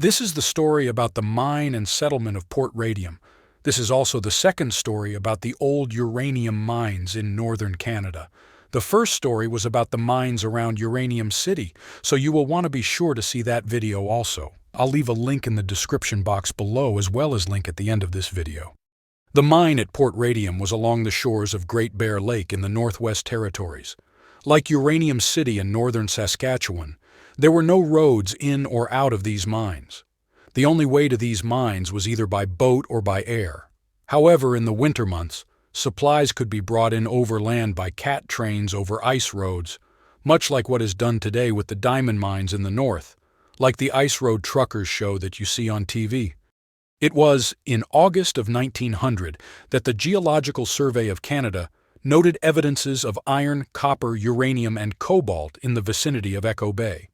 This is the story about the mine and settlement of Port Radium. This is also the second story about the old uranium mines in northern Canada. The first story was about the mines around Uranium City, so you will want to be sure to see that video also. I'll leave a link in the description box below as well as link at the end of this video. The mine at Port Radium was along the shores of Great Bear Lake in the Northwest Territories. Like Uranium City in northern Saskatchewan, there were no roads in or out of these mines. The only way to these mines was either by boat or by air. However, in the winter months, supplies could be brought in overland by cat trains over ice roads, much like what is done today with the diamond mines in the north, like the ice road truckers show that you see on TV. It was in August of 1900 that the Geological Survey of Canada noted evidences of iron, copper, uranium, and cobalt in the vicinity of Echo Bay.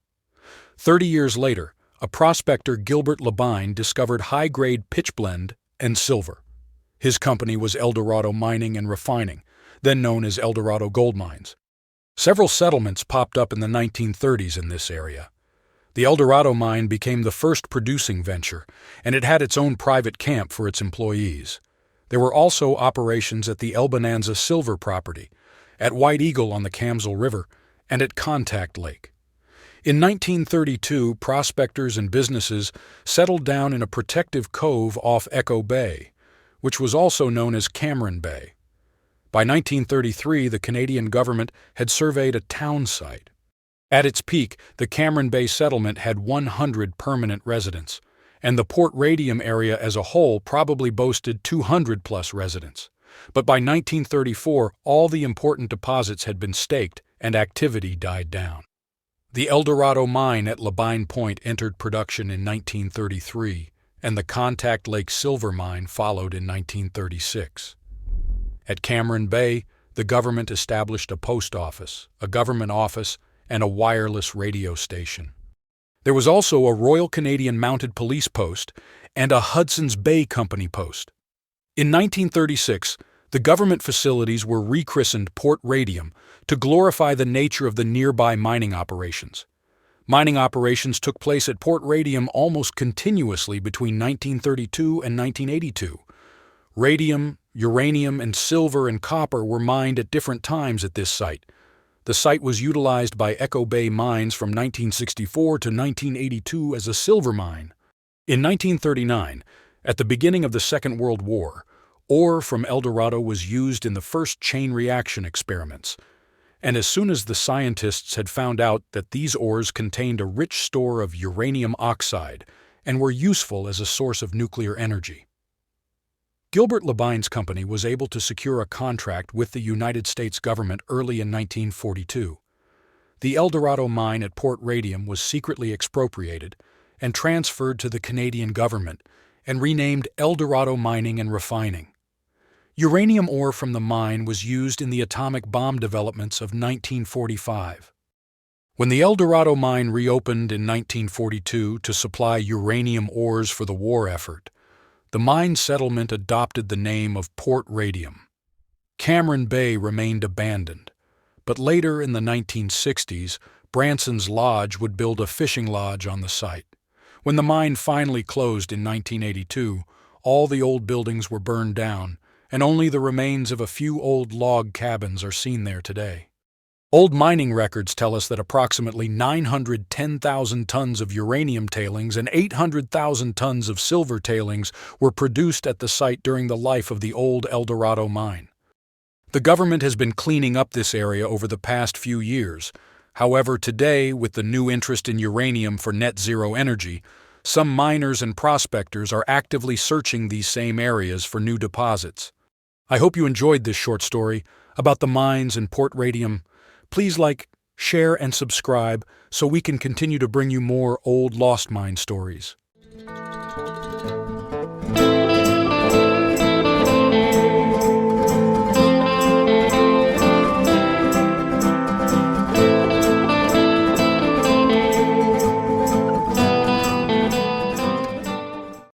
30 years later, a prospector, Gilbert LaBine, discovered high-grade pitchblende and silver. His company was Eldorado Mining and Refining, then known as Eldorado Gold Mines. Several settlements popped up in the 1930s in this area. The Eldorado Mine became the first producing venture, and it had its own private camp for its employees. There were also operations at the Elbonanza silver property, at White Eagle on the Camsell River, and at Contact Lake. In 1932, prospectors and businesses settled down in a protective cove off Echo Bay, which was also known as Cameron Bay. By 1933, the Canadian government had surveyed a townsite. At its peak, the Cameron Bay settlement had 100 permanent residents, and the Port Radium area as a whole probably boasted 200-plus residents. But by 1934, all the important deposits had been staked and activity died down. The Eldorado Mine at LaBine Point entered production in 1933, and the Contact Lake Silver Mine followed in 1936. At Cameron Bay, the government established a post office, a government office, and a wireless radio station. There was also a Royal Canadian Mounted Police post and a Hudson's Bay Company post. In 1936, the government facilities were re-christened Port Radium to glorify the nature of the nearby mining operations. Mining operations took place at Port Radium almost continuously between 1932 and 1982. Radium, uranium, and silver and copper were mined at different times at this site. The site was utilized by Echo Bay Mines from 1964 to 1982 as a silver mine. In 1939, at the beginning of the Second World War, ore from Eldorado was used in the first chain reaction experiments, and as soon as the scientists had found out that these ores contained a rich store of uranium oxide and were useful as a source of nuclear energy. Gilbert LaBine's company was able to secure a contract with the United States government early in 1942. The Eldorado Mine at Port Radium was secretly expropriated and transferred to the Canadian government and renamed Eldorado Mining and Refining. Uranium ore from the mine was used in the atomic bomb developments of 1945. When the Eldorado Mine reopened in 1942 to supply uranium ores for the war effort, the mine settlement adopted the name of Port Radium. Cameron Bay remained abandoned, but later in the 1960s, Branson's Lodge would build a fishing lodge on the site. When the mine finally closed in 1982, all the old buildings were burned down, and only the remains of a few old log cabins are seen there today. Old mining records tell us that approximately 910,000 tons of uranium tailings and 800,000 tons of silver tailings were produced at the site during the life of the old Eldorado mine. The government has been cleaning up this area over the past few years. However, today, with the new interest in uranium for net zero energy, some miners and prospectors are actively searching these same areas for new deposits. I hope you enjoyed this short story about the mines in Port Radium. Please like, share, and subscribe so we can continue to bring you more old lost mine stories.